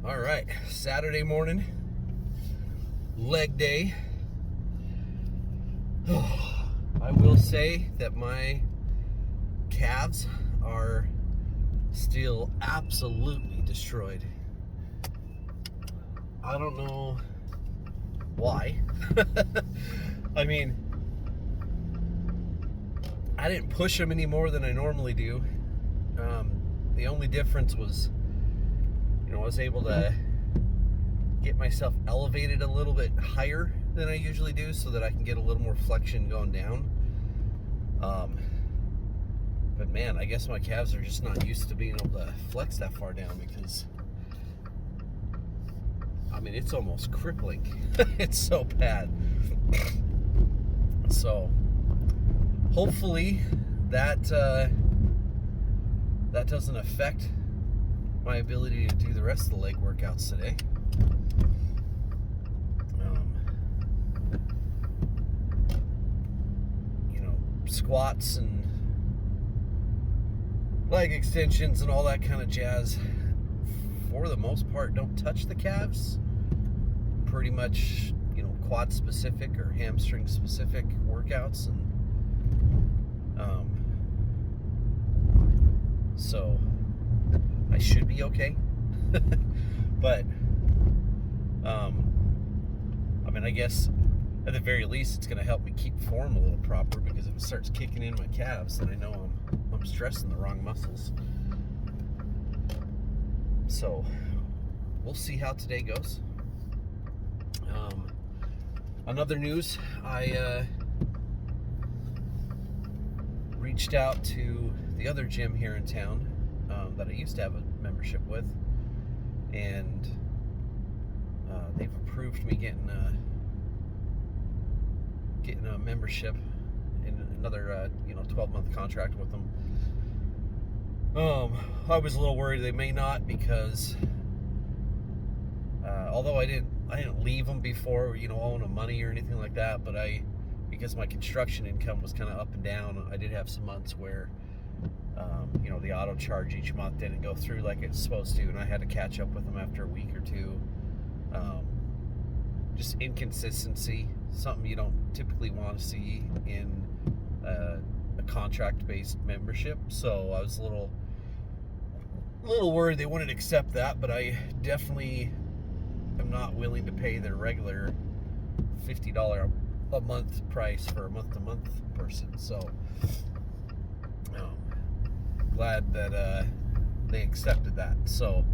All right, Saturday morning, leg day. I will say that my calves are still absolutely destroyed. I don't know why. I mean, I didn't push them any more than I normally do. The only difference was, I was able to get myself elevated a little bit higher than I usually do so that I can get a little more flexion going down. But man, I guess my calves are just not used to being able to flex that far down because, I mean, it's almost crippling. It's so bad. So hopefully that doesn't affect my ability to do the rest of the leg workouts today. Squats and leg extensions and all that kind of jazz, for the most part, don't touch the calves. Pretty much, quad specific or hamstring specific workouts, and so I should be okay. But I mean, I guess at the very least it's going to help me keep form a little proper, because if it starts kicking in my calves, then I know I'm stressing the wrong muscles. So we'll see how today goes. Another news, I reached out to the other gym here in town that I used to have a membership with, and they've approved me getting a membership in another 12-month contract with them. I was a little worried they may not, because although I didn't leave them before, owing them money or anything like that, but because my construction income was kind of up and down, I did have some months where the auto charge each month didn't go through like it's supposed to, and I had to catch up with them after a week or two. Just inconsistency, something you don't typically want to see in a contract-based membership. So I was a little worried they wouldn't accept that, but I definitely am not willing to pay their regular $50 a month price for a month-to-month person. So glad that they accepted that. So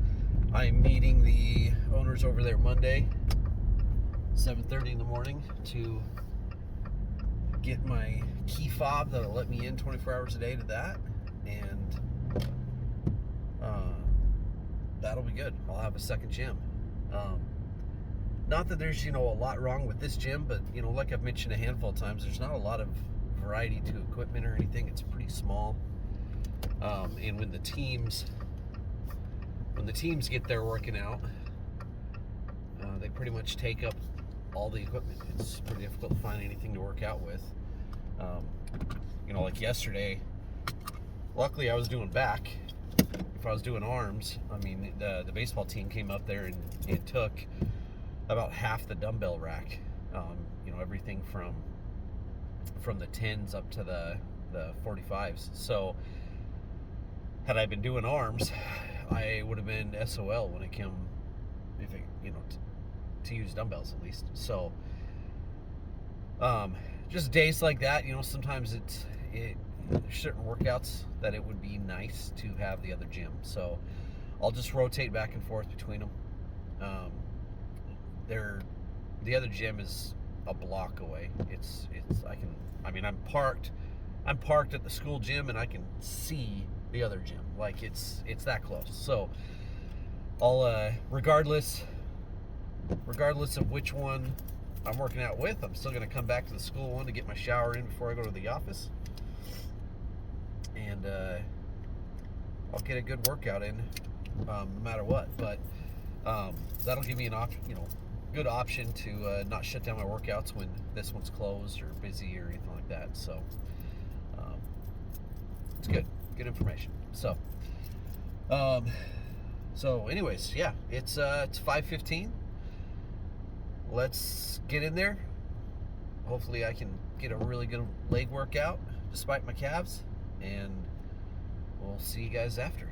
I'm meeting the owners over there Monday, 7:30 in the morning, to get my key fob that'll let me in 24 hours a day to that, and that'll be good. I'll have a second gym. Not that there's a lot wrong with this gym, but like I've mentioned a handful of times, there's not a lot of variety to equipment or anything. It's pretty small, and when the teams get there working out, they pretty much take up all the equipment. It's pretty difficult to find anything to work out with. Like yesterday, luckily I was doing back. If I was doing arms, I mean, the baseball team came up there and took about half the dumbbell rack. Everything from the 10s up to the 45s. So had I been doing arms, I would have been SOL when it came, to use dumbbells at least. So just days like that, sometimes there's certain workouts that it would be nice to have the other gym. So I'll just rotate back and forth between them. The other gym is a block away. I'm parked at the school gym, and I can see the other gym. Like it's that close. So I'll regardless of which one I'm working out with, I'm still going to come back to the school one to get my shower in before I go to the office, and I'll get a good workout in no matter what. But that'll give me an option, good option to not shut down my workouts when this one's closed or busy or anything like that. So it's good information. So So anyways, yeah, it's 5:15. Let's get in there. Hopefully I can get a really good leg workout despite my calves, and we'll see you guys after.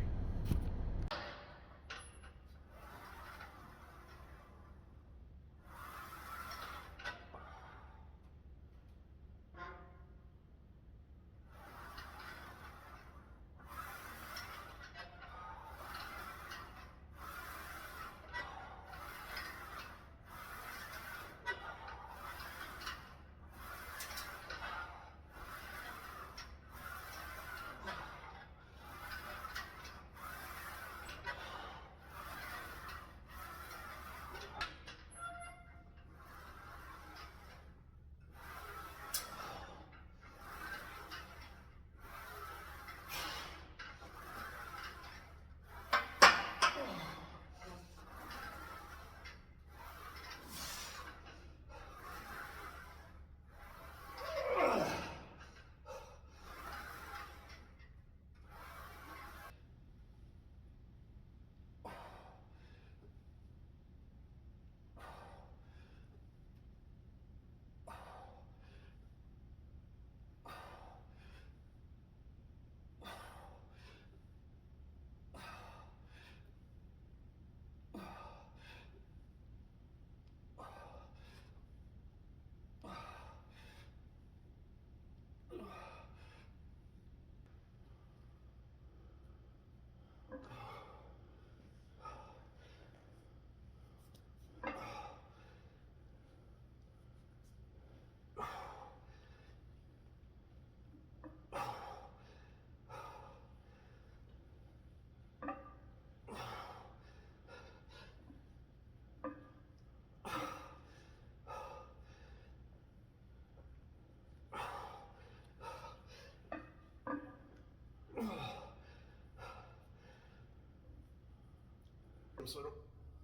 So I don't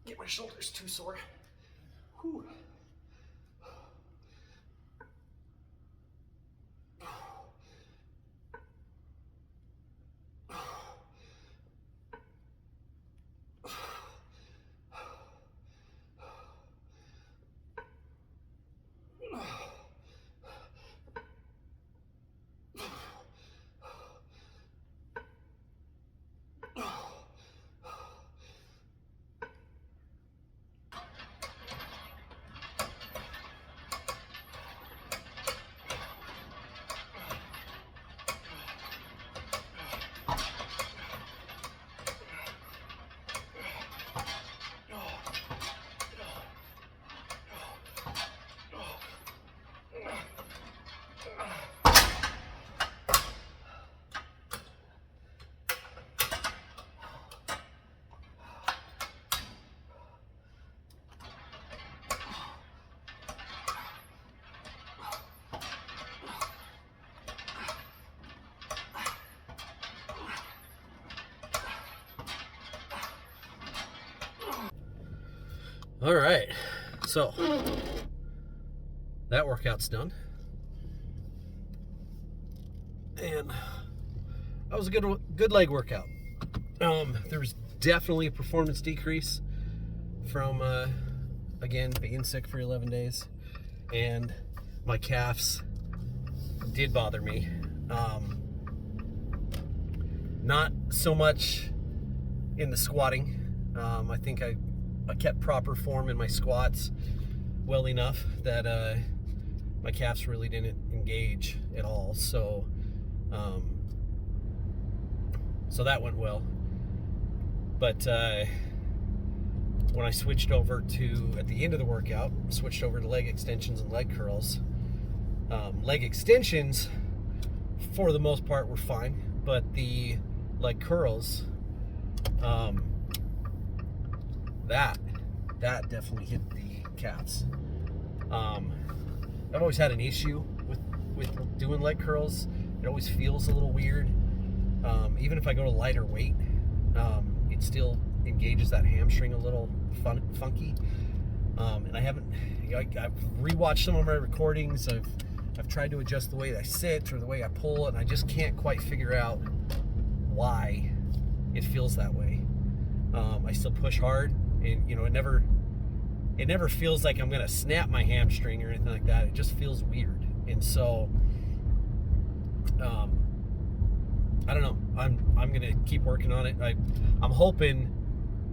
get my shoulders too sore. Whew. All right, so that workout's done, and that was a good leg workout. There was definitely a performance decrease from again being sick for 11 days, and my calves did bother me. Not so much in the squatting. I think I kept proper form in my squats well enough that my calves really didn't engage at all. So that went well. But when I switched over to, at the end of the workout, switched over to leg extensions and leg curls. Leg extensions, for the most part, were fine, but the leg curls, that definitely hit the calves. I've always had an issue with doing leg curls. It always feels a little weird. Even if I go to lighter weight, it still engages that hamstring a little funky. And I've rewatched some of my recordings. I've tried to adjust the way I sit or the way I pull, and I just can't quite figure out why it feels that way. I still push hard, and it never feels like I'm gonna snap my hamstring or anything like that. It just feels weird, and so I don't know. I'm gonna keep working on it. I'm hoping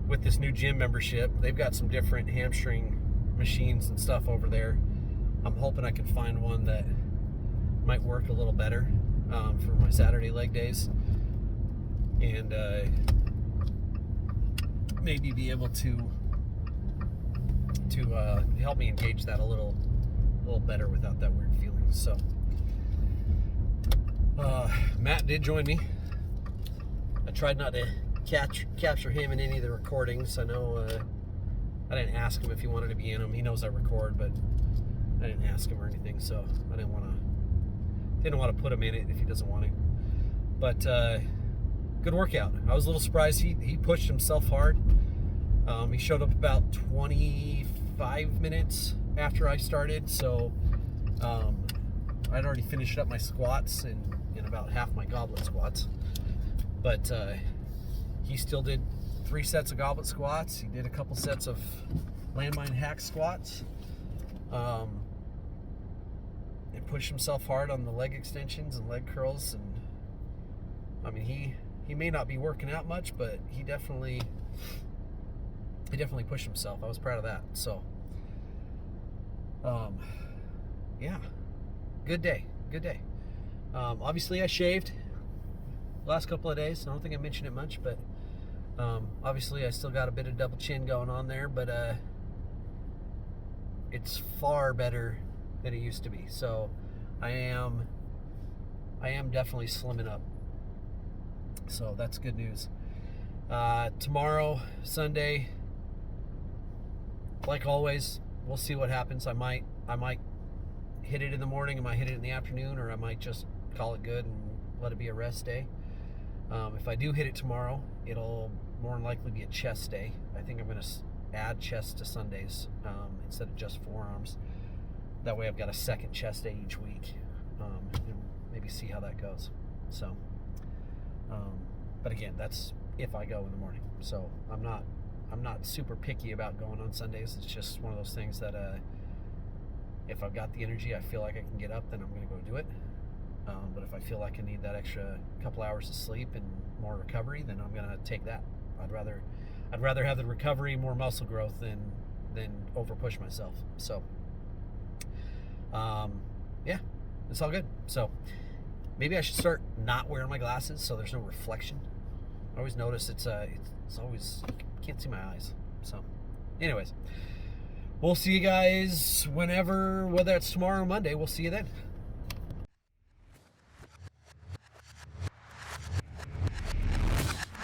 with this new gym membership, they've got some different hamstring machines and stuff over there. I'm hoping I can find one that might work a little better for my Saturday leg days, and maybe be able to help me engage that a little better without that weird feeling. So Matt did join me. I tried not to capture him in any of the recordings. I know I didn't ask him if he wanted to be in them. He knows I record, but I didn't ask him or anything, so I didn't want to put him in it if he doesn't want to. But good workout. I was a little surprised. He pushed himself hard. He showed up about 25 minutes after I started, so I'd already finished up my squats in about half my goblet squats. But he still did 3 sets of goblet squats. He did a couple sets of Landmine Hacksquats. And pushed himself hard on the leg extensions and leg curls. And I mean, he may not be working out much, but he definitely pushed himself. I was proud of that. So yeah, good day. Obviously I shaved the last couple of days. I don't think I mentioned it much, but obviously I still got a bit of double chin going on there, but it's far better than it used to be. So I am definitely slimming up. So that's good news. Tomorrow, Sunday, like always, we'll see what happens. I might hit it in the morning, I might hit it in the afternoon, or I might just call it good and let it be a rest day. If I do hit it tomorrow, it'll more than likely be a chest day. I think I'm going to add chest to Sundays instead of just forearms. That way I've got a second chest day each week, and maybe see how that goes. So, but again, that's if I go in the morning. So I'm not super picky about going on Sundays. It's just one of those things that if I've got the energy, I feel like I can get up, then I'm going to go do it. But if I feel like I need that extra couple hours of sleep and more recovery, then I'm going to take that. I'd rather have the recovery, more muscle growth than over push myself. So yeah, it's all good. So maybe I should start not wearing my glasses so there's no reflection. I always notice it's always, can't see my eyes. So anyways, we'll see you guys whether it's tomorrow or Monday. We'll see you then.